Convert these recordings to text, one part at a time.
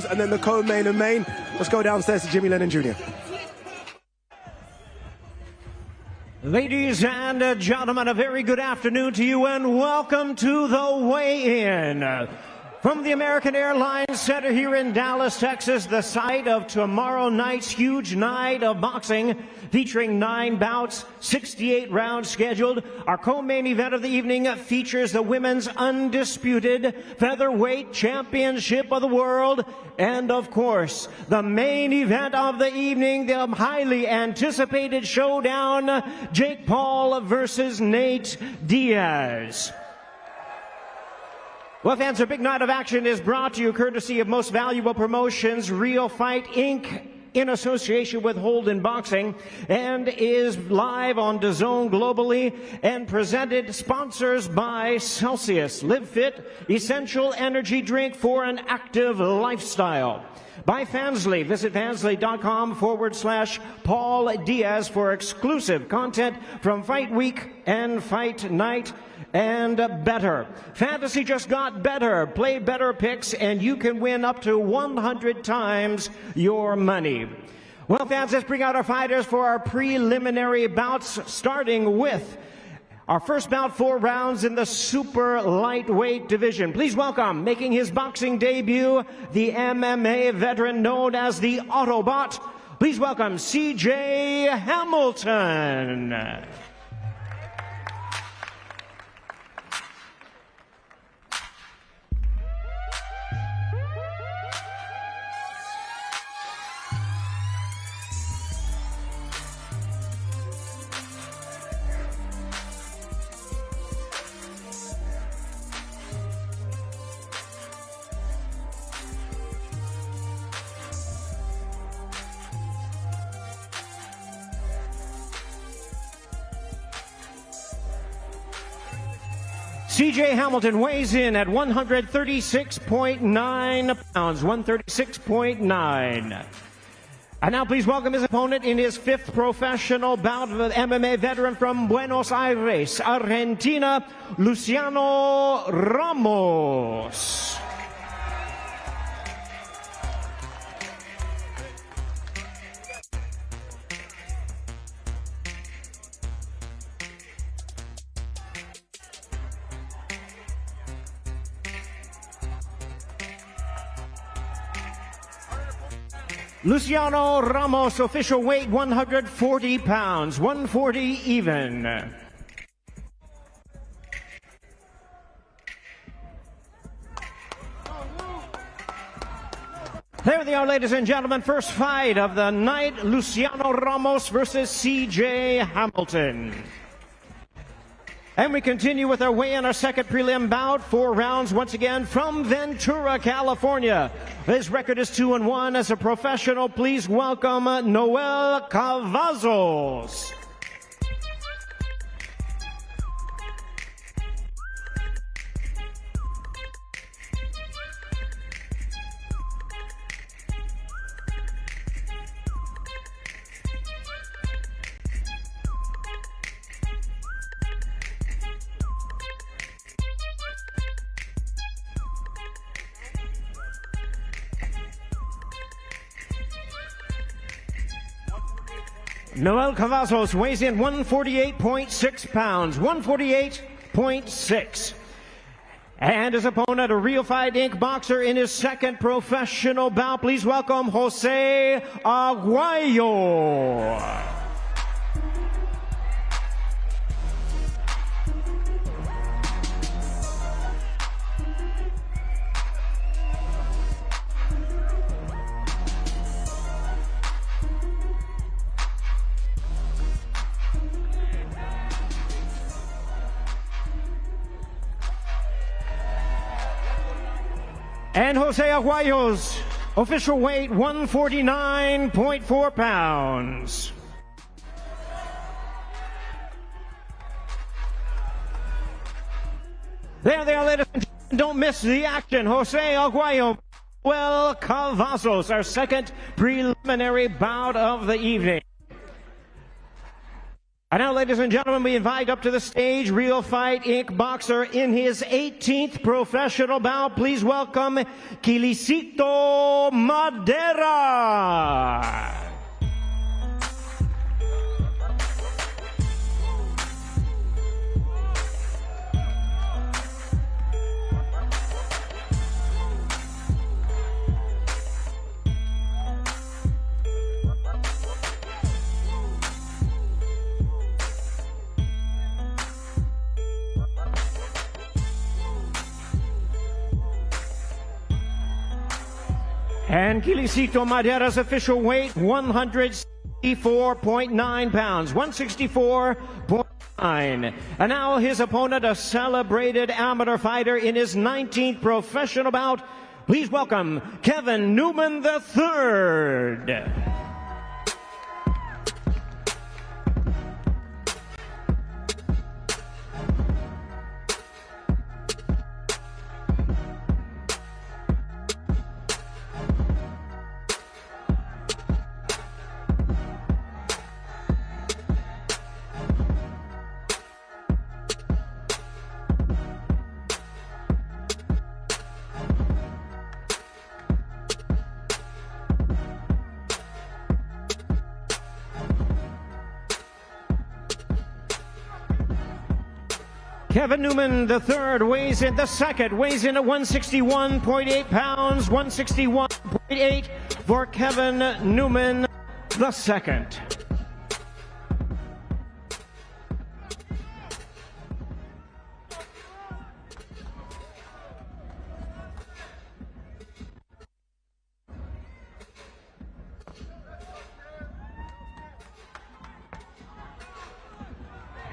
finals and then the co-main and main. Let's go downstairs to Jimmy Lennon Jr. Ladies and gentlemen, a very good afternoon to you and welcome to the weigh-in. From the American Airlines Center here in Dallas, Texas, the site of tomorrow night's huge night of boxing featuring 9 bouts, 68 rounds scheduled. Our co-main event of the evening features the women's undisputed featherweight championship of the world. And of course, the main event of the evening, the highly anticipated showdown, Jake Paul versus Nate Diaz. Well, fans, our big night of action is brought to you courtesy of Most Valuable Promotions, Real Fight Inc., in association with Holden Boxing, and is live on DAZN globally and presented sponsors by Celsius. Live Fit, essential energy drink for an active lifestyle. By Fansly. Visit fansly.com/Paul Diaz for exclusive content from Fight Week and Fight Night and better. Fantasy just got better. Play better picks and you can win up to 100 times your money. Well, fans, let's bring out our fighters for our preliminary bouts, starting with our first bout, 4 rounds in the super lightweight division. Please welcome, making his boxing debut, the MMA veteran known as the Autobot. Please welcome CJ Hamilton. CJ Hamilton weighs in at 136.9 pounds, 136.9. And now please welcome his opponent in his 5th professional bout, the MMA veteran from Buenos Aires, Argentina, Luciano Ramos. Luciano Ramos, official weight 140 pounds, 140 even. There they are, ladies and gentlemen. First fight of the night, Luciano Ramos versus CJ Hamilton. And we continue with our weigh-in, our second prelim bout, 4 rounds once again from Ventura, California. His record is 2-1 as a professional. Please welcome Noel Cavazos. Noel Cavazos weighs in 148.6 pounds, 148.6. And his opponent, a Real Fight Inc. boxer in his 2nd professional bout. Please welcome Jose Aguayo. And Jose Aguayo's official weight, 149.4 pounds. There they are, ladies and gentlemen. Don't miss the action. Jose Aguayo, Noel Cavazos, our 2nd preliminary bout of the evening. And now, ladies and gentlemen, we invite up to the stage Real Fight Inc. boxer in his 18th professional bout. Please welcome Kilisito Madera. And Kilisito Madera's official weight, 164.9 pounds, 164.9. And now his opponent, a celebrated amateur fighter in his 19th professional bout. Please welcome Kevin Newman III. Kevin Newman III weighs in, the second weighs in at 161.8 pounds, 161.8 for Kevin Newman II.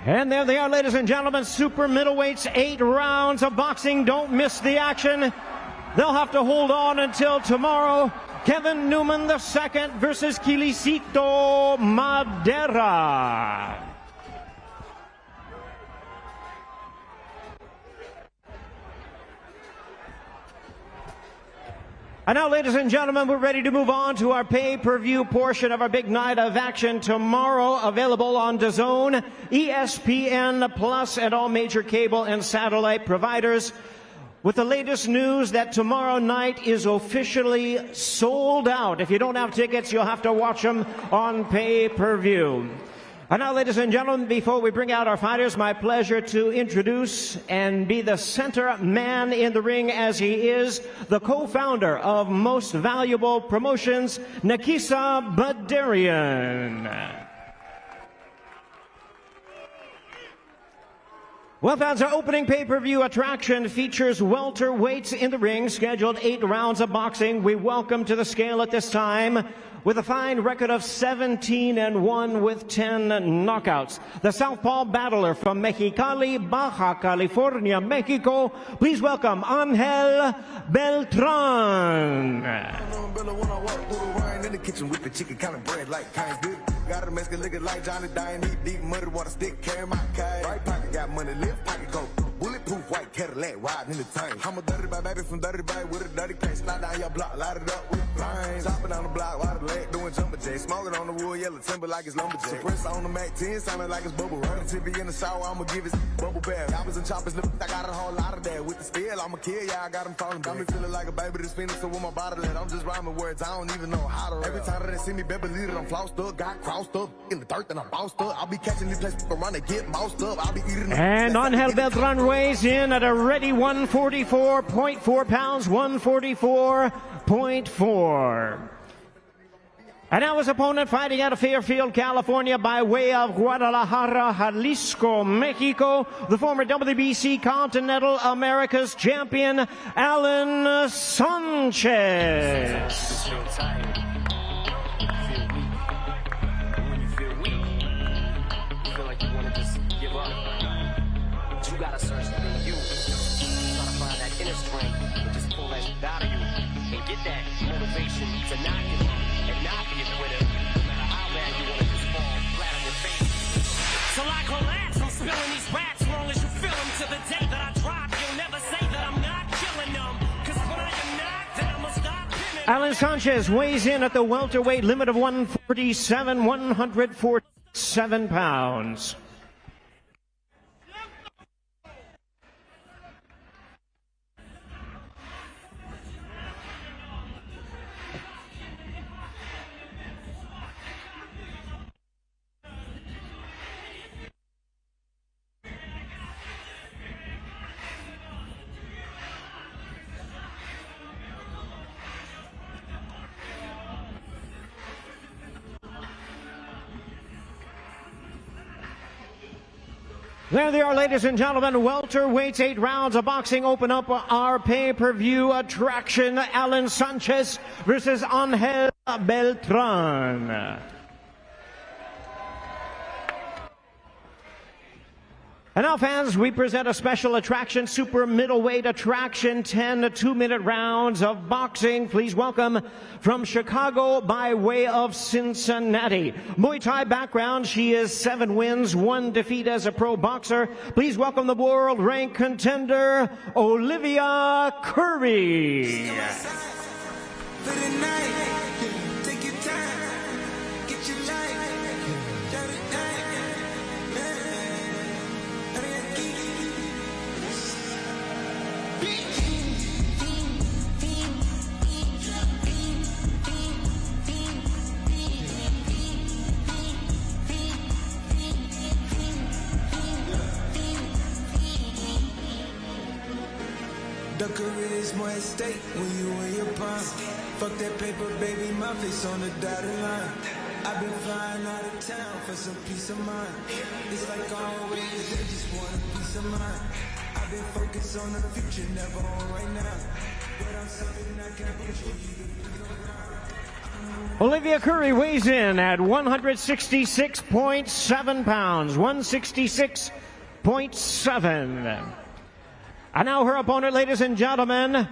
And there they are, ladies and gentlemen, super middleweights, 8 rounds of boxing. Don't miss the action. They'll have to hold on until tomorrow. Kevin Newman II versus Kilisito Madera. And now, ladies and gentlemen, we're ready to move on to our pay-per-view portion of our big night of action tomorrow, available on DAZN, ESPN Plus, and all major cable and satellite providers, with the latest news that tomorrow night is officially sold out. If you don't have tickets, you'll have to watch them on pay-per-view. And now, ladies and gentlemen, before we bring out our fighters, my pleasure to introduce and be the center man in the ring, as he is the co-founder of Most Valuable Promotions, Nakisa Badarian. Well, fans, our opening pay-per-view attraction features welterweights in the ring, scheduled 8 rounds of boxing. We welcome to the scale at this time, with a fine record of 17-1 with 10 knockouts, the southpaw battler from Mexicali, Baja California, Mexico. Please welcome Angel Beltran. Got a Mexican liquor like Johnny Dine, eat deep muddy water stick, carry my kite. Right pocket got money, left pocket go. Bulletproof white Cadillac riding in the tank. I'm a dirty bag baby from dirty bag with a dirty case. Slide down your block, light it up with flames. Chopping down the block, while the leg doing jumper jacks. Smoking on the wood, yellow timber like it's lumberjack. Suppressor on the Mac 10, sounding like it's bubble. Running TV in the shower, I'ma give it bubble bath. Choppers and choppers, look, I got a whole lot of that. With the steel, I'ma kill ya, I got them falling. Got me feeling like a baby that's finished, so with my bottle that I'm just rhyming words, I don't even know how to rap. Every time that they see me, better believe that I'm flossed up, got crossed up in the dirt, then I'm bounced up. I'll be catching these places around and get moused up. I'll be eating. And Angel Beltran weighs in at a ready 144.4 pounds, 144.4. And now his opponent, fighting out of Fairfield, California, by way of Guadalajara, Jalisco, Mexico, the former WBC Continental Americas champion, Alan Sanchez. Alan Sanchez weighs in at the welterweight limit of 147, 146 7 pounds. There they are, ladies and gentlemen. Welterweights, 8 rounds of boxing open up our pay-per-view attraction. Alan Sanchez versus Angel Beltran. And now, fans, we present a special attraction, super middleweight attraction, 10 2-minute rounds of boxing. Please welcome from Chicago by way of Cincinnati. Muay Thai background, she is 7 wins, 1 defeat as a pro boxer. Please welcome the world ranked contender, Olivia Curry. The career is more at stake when you in your prime. Fuck that paper, baby, my face on the dotted line. I've been flying out of town for some peace of mind. It's like always, they just want a peace of mind. I've been focused on the future, never on right now. But I'm something I can't put you. Olivia Curry weighs in at 166.7 pounds, 166.7. And now her opponent, ladies and gentlemen,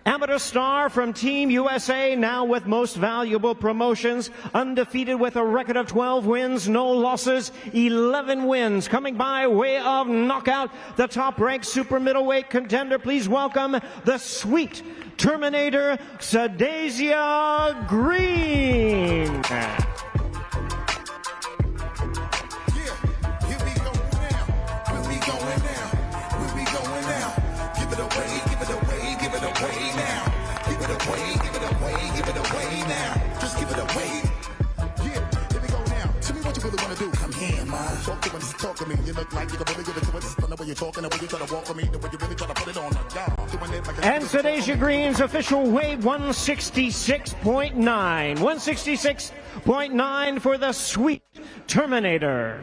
amateur star from Team USA, now with Most Valuable Promotions, undefeated with a record of 12 wins, no losses, 11 wins, coming by way of knockout, the top-ranked super middleweight contender. Please welcome the sweet Terminator, Sadasia Green. Talk to me, you look like you can really give it to us. The way you're talking, the way you try to walk for me, the way you really try to put it on. And Sadasia Green's official weight, 166.9. 166.9 for the sweet Terminator.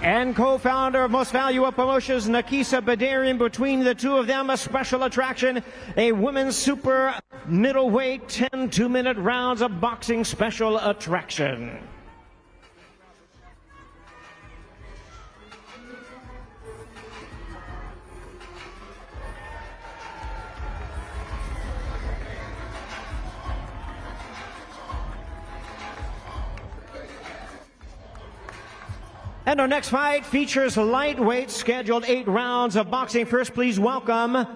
And co-founder of Most Valuable Promotions, Nakisa Badarian. Between the two of them, a special attraction, a women's super middleweight 10 2-minute rounds of boxing special attraction. And our next fight features lightweight, scheduled 8 rounds of boxing. First, please welcome,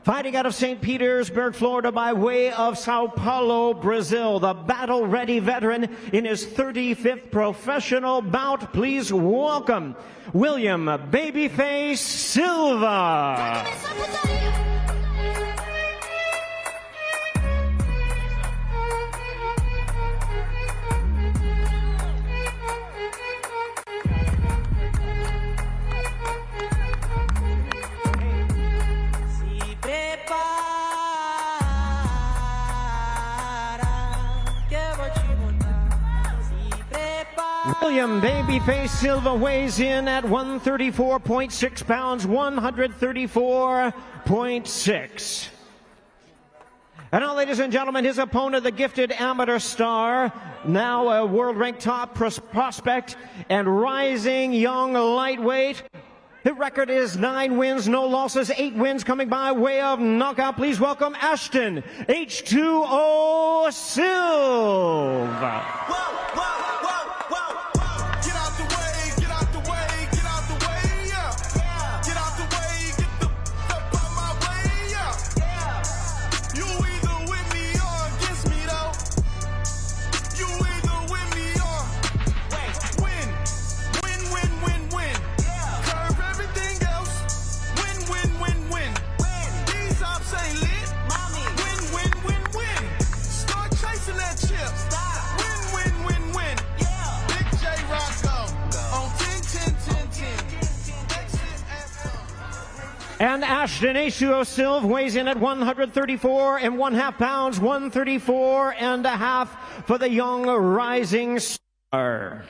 fighting out of St. Petersburg, Florida, by way of Sao Paulo, Brazil, the battle-ready veteran in his 35th professional bout. Please welcome William Babyface Silva. William Babyface Silva weighs in at 134.6 pounds, 134.6. And now, ladies and gentlemen, his opponent, the gifted amateur star, now a world-ranked top prospect and rising young lightweight. His record is 9 wins, no losses, 8 wins, coming by way of knockout. Please welcome Ashton H2O Silva. Whoa, whoa, whoa, whoa, whoa. Get out the way, get out the way, get out the way, yeah. Get out the way, get the up on my way, yeah. And Ashton H2O Silva weighs in at 134.5 pounds, 134.5 for the young rising star.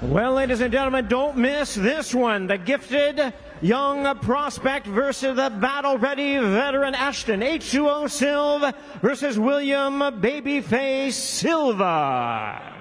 Well, ladies and gentlemen, don't miss this one. The gifted young prospect versus the battle-ready veteran Ashton H2O Silva versus William Babyface Silva.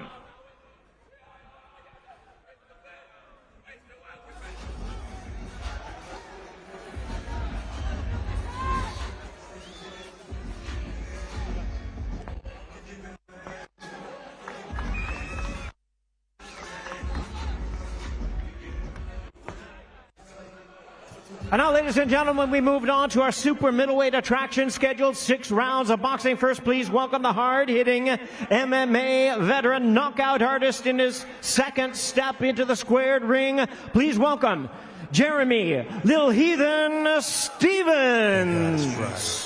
And now, ladies and gentlemen, we moved on to our super middleweight attraction, scheduled 6 rounds of boxing. First, please welcome the hard-hitting MMA veteran knockout artist in his second step into the squared ring. Please welcome Jeremy Lil Heathen Stevens. That's right.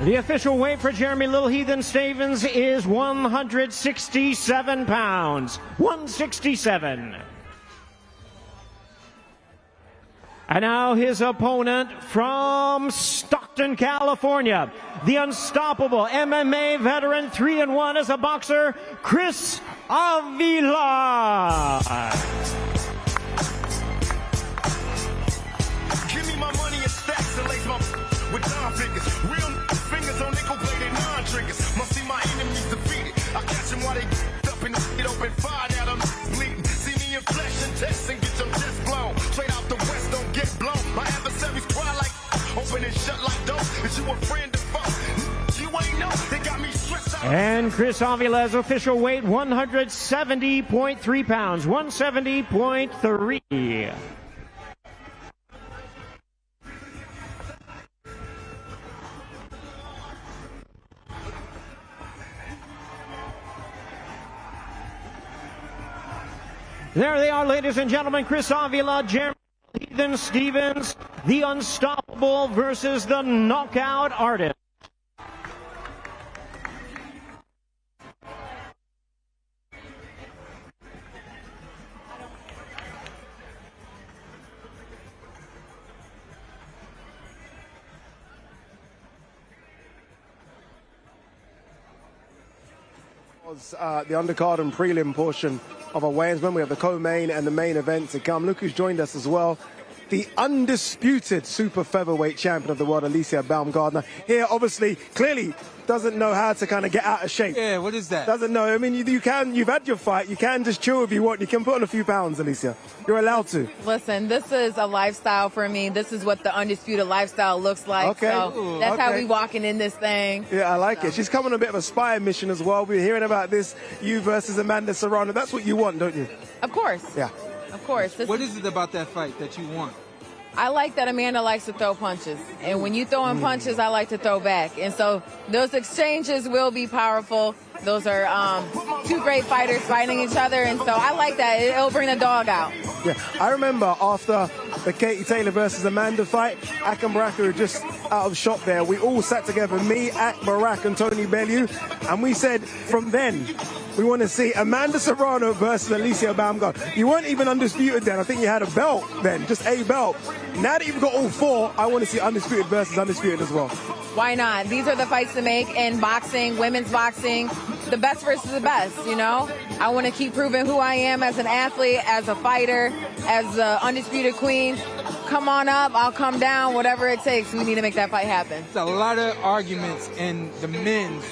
The official weight for Jeremy Lil Heathen Stevens is 167 pounds. 167. And now his opponent from Stockton, California, the unstoppable MMA veteran, 3-1 as a boxer, Chris Avila. Give me my money in stacks and lace my with dime figures. Real fingers on nickel plated non-triggers. Must see my enemies defeated. I catch them while they up and get open fire out of bleeding. See me in flesh and test and get your chest blown. Straight out the west, don't get blown. My adversaries cry like open and shut like dope. Is you a friend of foe? You ain't know. They got me stressed out. And Chris Avila's official weight, 170.3 pounds. 170.3. There they are, ladies and gentlemen. Chris Avila, Jeremy Heathen Stevens, the unstoppable versus the knockout artist. The undercard and prelim portion of our weigh-ins. When we have the co-main and the main event to come. Look who's joined us as well. The undisputed super featherweight champion of the world, Alicia Baumgardner. Here, obviously, clearly doesn't know how to kind of get out of shape. Yeah, what is that? Doesn't know. I mean, you've had your fight. You can just chill if you want. You can put on a few pounds, Alicia. You're allowed to. Listen, this is a lifestyle for me. This is what the undisputed lifestyle looks like. Okay. So that's how we walking in this thing. Yeah, I like it. She's coming on a bit of a spy mission as well. We're hearing about this, you versus Amanda Serrano. That's what you want, don't you? Of course. Yeah. Of course. What is it about that fight that you want? I like that Amanda likes to throw punches. And when you throw in punches, I like to throw back. And so those exchanges will be powerful. Those are two great fighters fighting each other. And so I like that. It'll bring the dog out. Yeah, I remember after the Katie Taylor versus Amanda fight, Ak and Barak were just out of shot there. We all sat together, me, Ak, Barak, and Tony Bellew, and we said from then, we want to see Amanda Serrano versus Alicia Baumgardner. You weren't even undisputed then. I think you had a belt then, just a belt. Now that you've got all four, I want to see undisputed versus undisputed as well. Why not? These are the fights to make in boxing, women's boxing, the best versus the best, you know? I want to keep proving who I am as an athlete, as a fighter, as the undisputed queen. Come on up, I'll come down, whatever it takes. We need to make that fight happen. There's a lot of arguments in the men's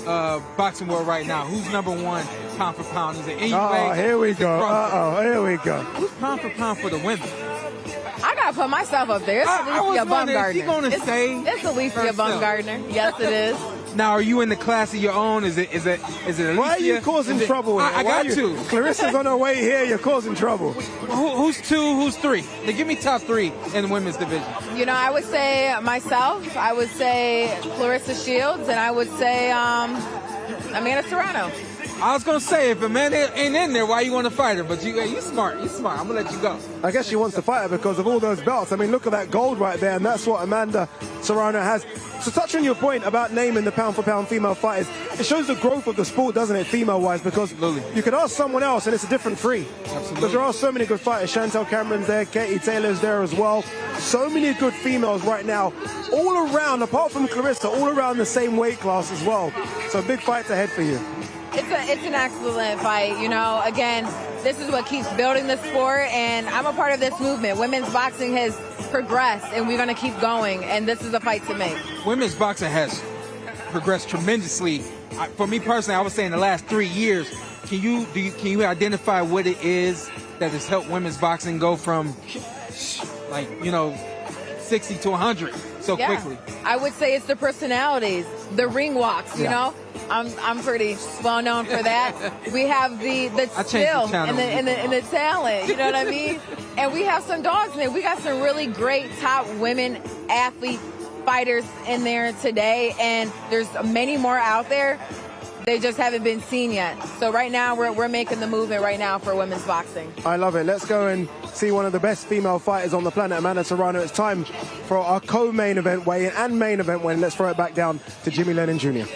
boxing world right now. Who's number one pound for pound? Is it anyway? Oh, here we go. Here we go. Who's pound for pound for the women? I gotta put myself up there. It's Alicia Baumgardner. Is she gonna say it's Alicia herself? Baumgardner. Yes, it is. Now, are you in the class of your own? Is it Alicia? Why are you causing trouble? I got to. Clarissa's on her way here. You're causing trouble. Who's 2? Who's 3? They give me top 3 in the women's division. You know, I would say myself. I would say Clarissa Shields, and I would say Amanda Serrano. I was going to say, if Amanda ain't in there, why you want to fight her? But you smart. You smart. I'm going to let you go. I guess she wants to fight her because of all those belts. I mean, look at that gold right there, and that's what Amanda Serrano has. So touch on your point about naming the pound-for-pound female fighters, it shows the growth of the sport, doesn't it, female-wise? Because you could ask someone else, and it's a different three. Absolutely. Because there are so many good fighters. Chantel Cameron's there, Katie Taylor's there as well. So many good females right now, all around, apart from Clarissa, all around the same weight class as well. So big fights ahead for you. It's an excellent fight. You know, again, this is what keeps building the sport, and I'm a part of this movement. Women's boxing has progressed, and we're going to keep going, and this is a fight to make. Women's boxing has progressed tremendously. For me personally, I would say in the last 3 years, can you identify what it is that has helped women's boxing go from, 60 to 100 so quickly? I would say it's the personalities, the ring walks, you know? I'm pretty well known for that. We have the skill and the talent, you know what I mean? And we have some dogs in there. We got some really great top women athlete fighters in there today, and there's many more out there. They just haven't been seen yet. So right now we're making the movement right now for women's boxing. I love it. Let's go and see one of the best female fighters on the planet, Amanda Serrano. It's time for our co-main event weigh-in and main event weigh-in. Let's throw it back down to Jimmy Lennon Jr.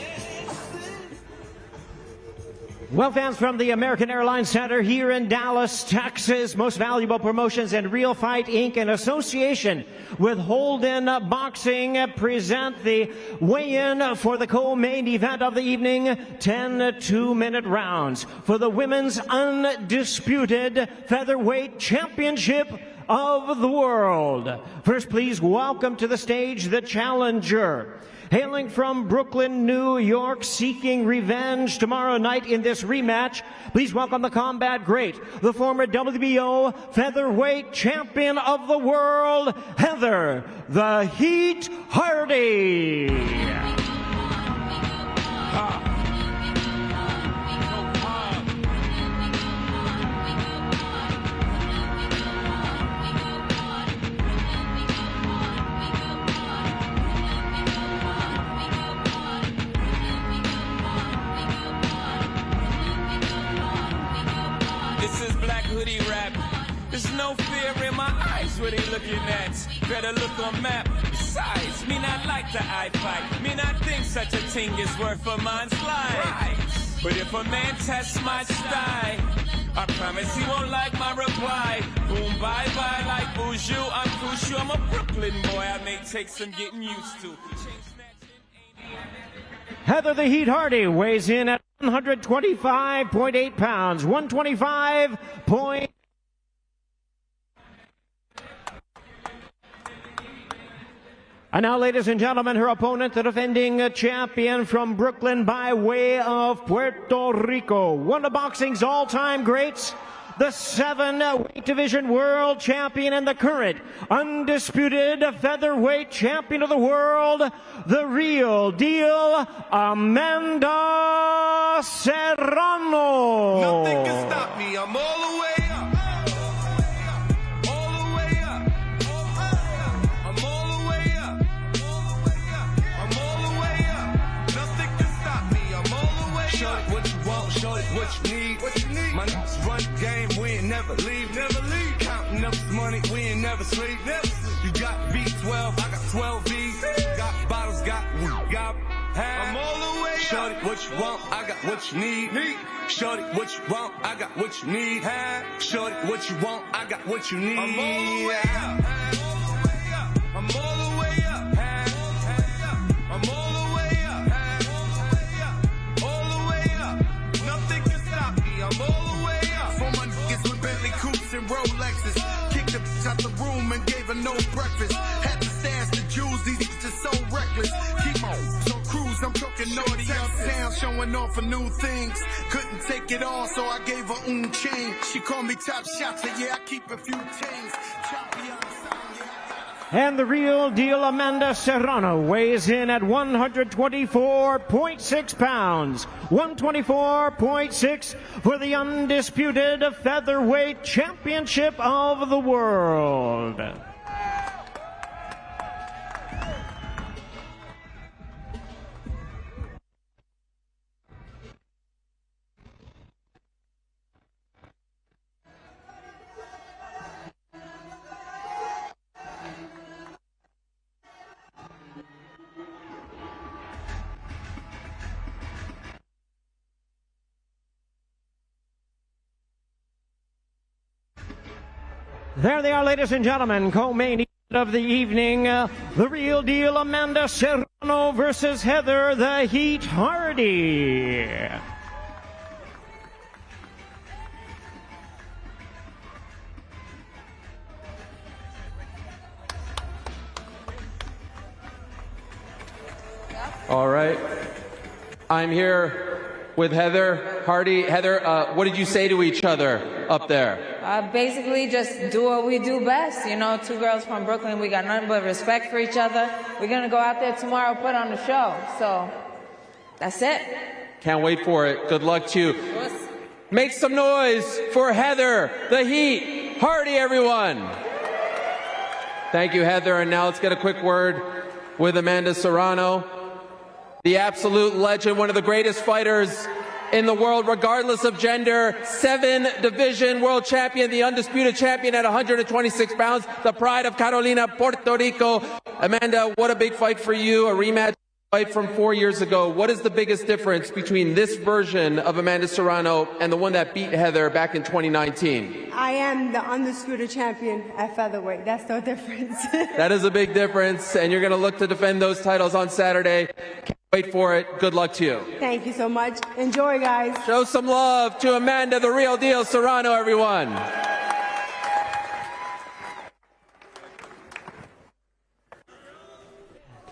Well, fans, from the American Airlines Center here in Dallas, Texas, Most Valuable Promotions and Real Fight Inc. in association with Holden Boxing present the weigh-in for the co-main event of the evening, 10 2-minute rounds for the women's undisputed featherweight championship of the world. First, please welcome to the stage the challenger. Hailing from Brooklyn, New York, seeking revenge tomorrow night in this rematch, please welcome the combat great, the former WBO featherweight champion of the world, Heather the Heat Hardy. There's no fear in my eyes, what they looking at. Better look on map. Besides, me not like the eye fight. Me not think such a thing is worth a man's life. Right. But if a man tests my style, I promise he won't like my reply. Boom, bye-bye like Boujou. I'm crucial, I'm a Brooklyn boy. I may take some getting used to. Heather the Heat Hardy weighs in at 125.8 pounds. 125. And now, ladies and gentlemen, her opponent, the defending champion from Brooklyn by way of Puerto Rico, one of boxing's all-time greats, the 7-weight division world champion and the current undisputed featherweight champion of the world, the real deal, Amanda Serrano. Nothing can stop me. I'm all the way up. What you need? My niggas run the game, we ain't never leave. Counting up the money, we ain't never sleep. You got V12, I got 12 V's. Got bottles, got I'm all the way up. Shorty, what you want? I got what you need. Shorty, what you want? I got what you need. Shorty, what you want? I got what you need. I'm all the way up. I'm all the way up. I'm all the way up. All the way up. Nothing can stop me. I'm all the way up. For my niggas with Bentley coupes and Rolexes. Kicked the bitch out the room and gave her no breakfast. Had to stash the jewels. These niggas just so reckless. Keep on cruise. I'm talking naughty uptown, showing off for new things. Couldn't take it all, so I gave her chain. She called me top shot, so yeah, I keep a few chains. Choppy on the sound, yeah. And the real deal Amanda Serrano weighs in at 124.6 pounds. 124.6 for the undisputed featherweight championship of the world. There they are, ladies and gentlemen, co-main event of the evening. The real deal Amanda Serrano versus Heather the Heat Hardy. All right. I'm here with Heather Hardy. Heather, what did you say to each other up there? Basically, just do what we do best. You know, two girls from Brooklyn, we got nothing but respect for each other. We're going to go out there tomorrow, put on the show. So, that's it. Can't wait for it. Good luck to you. Make some noise for Heather the Heat Hardy, everyone. Thank you, Heather. And now let's get a quick word with Amanda Serrano, the absolute legend, one of the greatest fighters in the world, regardless of gender, 7-division world champion, the undisputed champion at 126 pounds, the pride of Carolina, Puerto Rico. Amanda, what a big fight for you, a rematch fight from 4 years ago. What is the biggest difference between this version of Amanda Serrano and the one that beat Heather back in 2019? I am the undisputed champion at featherweight. That's no difference. That is a big difference, and you're going to look to defend those titles on Saturday. Wait for it. Good luck to you. Thank you so much. Enjoy, guys. Show some love to Amanda, the real deal Serrano, everyone.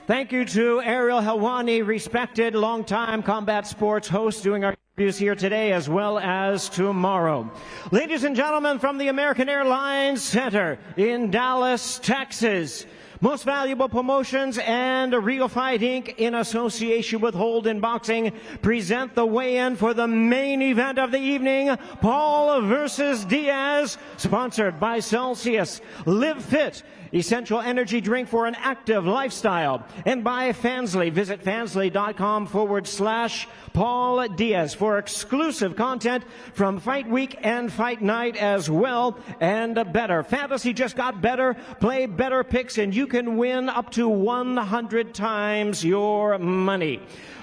Thank you to Ariel Helwani, respected longtime combat sports host, doing our interviews here today as well as tomorrow. Ladies and gentlemen, from the American Airlines Center in Dallas, Texas, Most Valuable Promotions and Real Fight Inc. in association with Holden Boxing present the weigh-in for the main event of the evening, Paul versus Diaz, sponsored by Celsius. Live Fit, essential energy drink for an active lifestyle, and by Fansly. Visit fansly.com/Paul Diaz for exclusive content from Fight Week and Fight Night as well, and better. Fantasy just got better. Play better picks and you can win up to 100 times your money.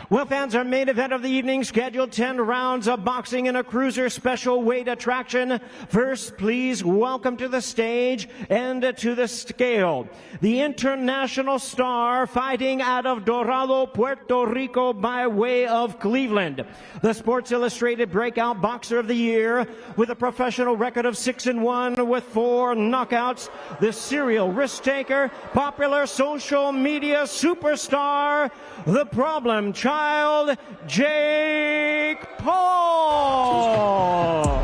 Well, fans, our main event of the evening, scheduled 10 rounds of boxing in a cruiser special weight attraction. First, please welcome to the stage and to the scale the international star fighting out of Dorado, Puerto Rico by way of Cleveland. The Sports Illustrated Breakout Boxer of the Year with a professional record of 6-1 with 4 knockouts. The serial risk taker, popular social media superstar, the problem child, Jake Paul.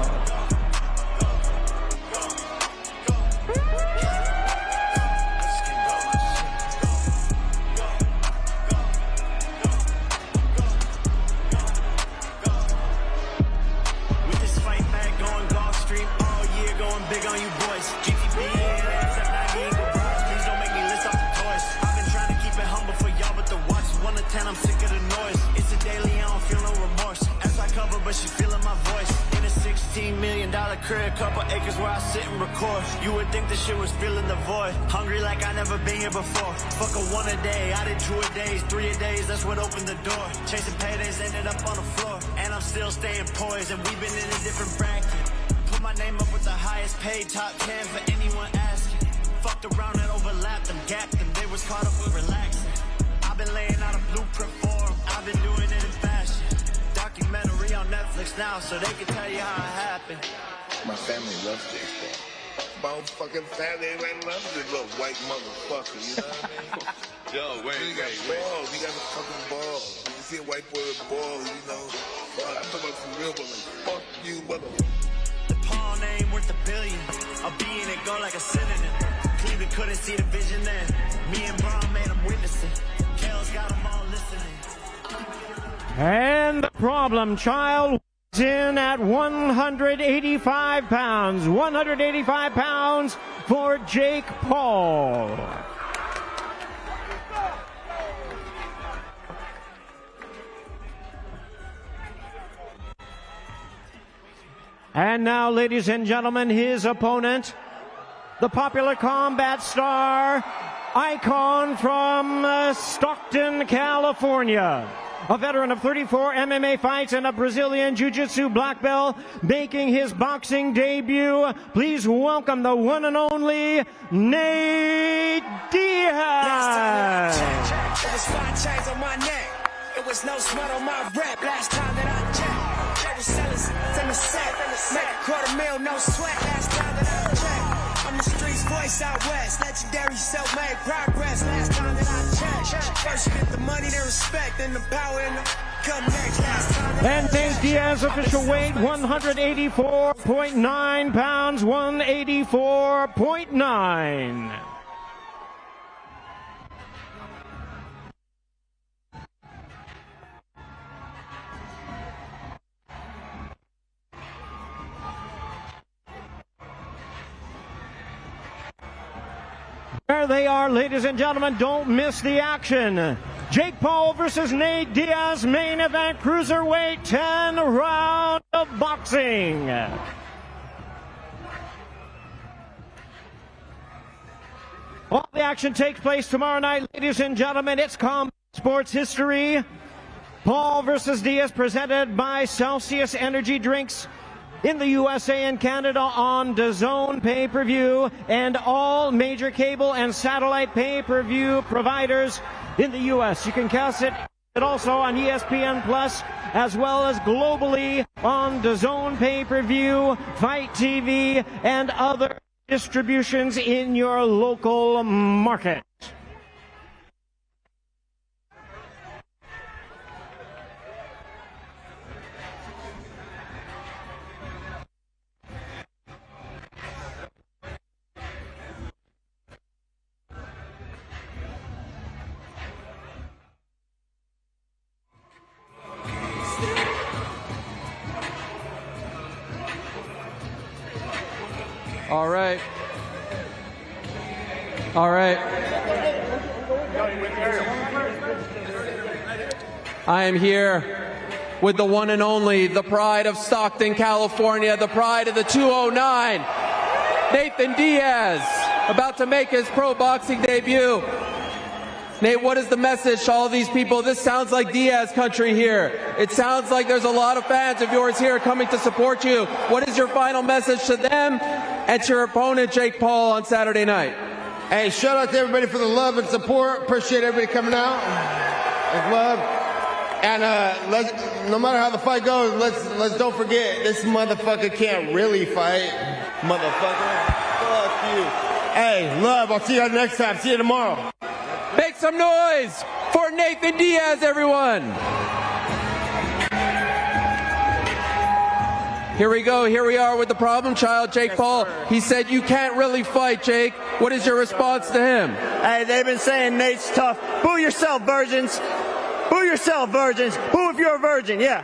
With this fight back going Gulf Street all year, going big on you boys. GTP, please don't make me list off the toys. I've been trying to keep it humble for y'all, but the watch is 1 to 10, I'm sick of the noise. It's a daily, I don't feel no remorse. As I cover, but she feeling my voice. In a $16 million crib, couple acres where I sit and record. You would think this shit was filling the void. Hungry like I never been here before. Fuck a 1 a day, I did 2 a days, 3 a days, that's what opened the door. Chasing paydays, ended up on the floor. And I'm still staying poised, and we've been in a different bracket. Put my name up with the highest paid, top 10 for anyone asking. Fucked around and overlapped them, gapped them, they was caught up with relaxing. I've been laying out a blueprint for them, I've been doing it in fashion. Documentary on Netflix now, so they can tell you how it happened. My family loves this thing. My own fucking family, everybody loves this little white motherfucker, you know what I mean? Yo, wait. We got the fucking balls. You see a white boy with balls, you know. I'm talking about for real, but like, fuck you, motherfucker. The Paul name worth $1 billion. A B in it go like a synonym. Cleveland couldn't see the vision then. Me and Braun made them witnessing. Kale's got them all listening. And the problem child is in at 185 pounds. 185 pounds for Jake Paul. And now, ladies and gentlemen, his opponent, the popular combat star, icon from Stockton, California. A veteran of 34 MMA fights and a Brazilian Jiu-Jitsu black belt, making his boxing debut. Please welcome the one and only Nate Diaz. It was 5 chains on my neck. It was no sweat on my rep. Last time that I checked. Sellers in the set, make $250,000, no sweat. Last time that I checked, I'm the streets voice out west, legendary self-made progress. Last time that I checked, first you get the money, then respect, then the power, and the come next. Last time that and Nate Diaz, official weight 184.9 pounds, 184.9. There they are, ladies and gentlemen. Don't miss the action. Jake Paul versus Nate Diaz, main event, cruiserweight, 10 round of boxing. All the action takes place tomorrow night, ladies and gentlemen. It's combat sports history. Paul versus Diaz, presented by Celsius Energy Drinks in the USA and Canada on DAZN pay-per-view and all major cable and satellite pay-per-view providers in the US. You can catch it also on ESPN Plus as well as globally on DAZN pay-per-view, Fight TV, and other distributions in your local market. All right. All right. I am here with the one and only, the pride of Stockton, California, the pride of the 209, Nathan Diaz, about to make his pro boxing debut. Nate, what is the message to all these people? This sounds like Diaz country here. It sounds like there's a lot of fans of yours here coming to support you. What is your final message to them and to your opponent, Jake Paul, on Saturday night? Hey, shout out to everybody for the love and support. Appreciate everybody coming out. With love. And no matter how the fight goes, let's don't forget, this motherfucker can't really fight. Motherfucker. Fuck you. Hey, love. I'll see you next time. See you tomorrow. Make some noise for Nathan Diaz, everyone. Here we go. Here we are with the problem child, Jake Paul. He said you can't really fight, Jake. What is your response to him? Hey, they've been saying Nate's tough. Boo yourself, virgins. Boo yourself, virgins. Boo if you're a virgin, yeah.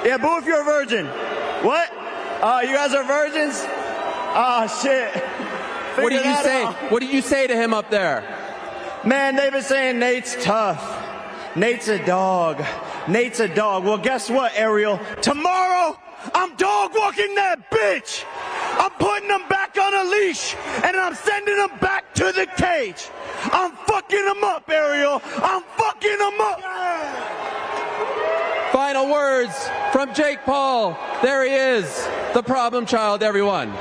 Yeah, boo if you're a virgin. What? You guys are virgins? Oh, shit. What do you say? What do you say to him up there? Man, they've been saying Nate's tough. Nate's a dog. Nate's a dog. Well, guess what, Ariel? Tomorrow, I'm dog walking that bitch. I'm putting them back on a leash, and I'm sending them back to the cage. I'm fucking them up, Ariel. I'm fucking them up. Final words from Jake Paul. There he is, the problem child, everyone.